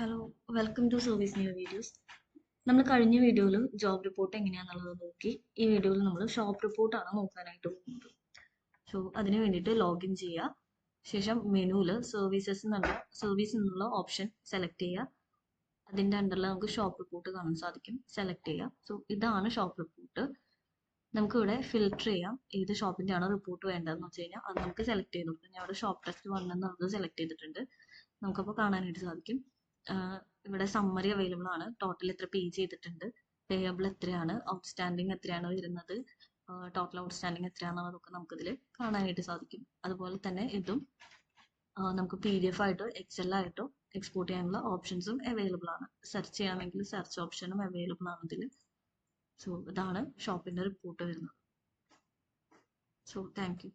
Hello, welcome to service new videos. നമ്മൾ കഴിഞ്ഞ വീഡിയോയിൽ ജോബ് റിപ്പോർട്ട് എങ്ങനെയാണെന്നുള്ളത് നോക്കി. ഈ വീഡിയോയിൽ നമ്മൾ ഷോപ്പ് റിപ്പോർട്ടാണ് നോക്കാനായിട്ട് പോകുന്നത്. സോ അതിന് വേണ്ടിയിട്ട് ലോഗിൻ ചെയ്യുക. ശേഷം മെനുവിൽ സർവീസ് എന്നുള്ള ഓപ്ഷൻ സെലക്ട് ചെയ്യുക. അതിൻ്റെ അണ്ടറിൽ നമുക്ക് ഷോപ്പ് റിപ്പോർട്ട് കാണാൻ സാധിക്കും. സെലക്ട് ചെയ്യുക. സോ ഇതാണ് ഷോപ്പ് റിപ്പോർട്ട്. നമുക്കിവിടെ ഫിൽട്ടർ ചെയ്യാം ഏത് ഷോപ്പിൻ്റെ ആണ് റിപ്പോർട്ട് വേണ്ടതെന്ന് വെച്ച് കഴിഞ്ഞാൽ അത് നമുക്ക് സെലക്ട് ചെയ്ത് കൊടുക്കാം. ഞാൻ ഇവിടെ ഷോപ്പ് ടെസ്റ്റ് 1 എന്നുള്ളത് സെലക്ട് ചെയ്തിട്ടുണ്ട്. നമുക്കപ്പോൾ കാണാനായിട്ട് സാധിക്കും. ഇവിടെ സമ്മറി അവൈലബിൾ ആണ്. ടോട്ടൽ എത്ര പേ ചെയ്തിട്ടുണ്ട്, പേയബിൾ എത്രയാണ്, ഔട്ട്സ്റ്റാൻഡിങ് എത്രയാണ് വരുന്നത്, ടോട്ടൽ ഔട്ട്സ്റ്റാൻഡിങ് എത്രയാണെന്നതൊക്കെ നമുക്കിതിൽ കാണാനായിട്ട് സാധിക്കും. അതുപോലെ തന്നെ ഇതും നമുക്ക് PDF ആയിട്ടോ എക്സൽ ആയിട്ടോ എക്സ്പോർട്ട് ചെയ്യാനുള്ള ഓപ്ഷൻസും അവൈലബിൾ ആണ്. സെർച്ച് ചെയ്യാമെങ്കിൽ സെർച്ച് ഓപ്ഷനും അവൈലബിൾ ആണ് ഇതിൽ. സോ ഇതാണ് ഷോപ്പിൻ്റെ റിപ്പോർട്ട് വരുന്നത്. So thank you.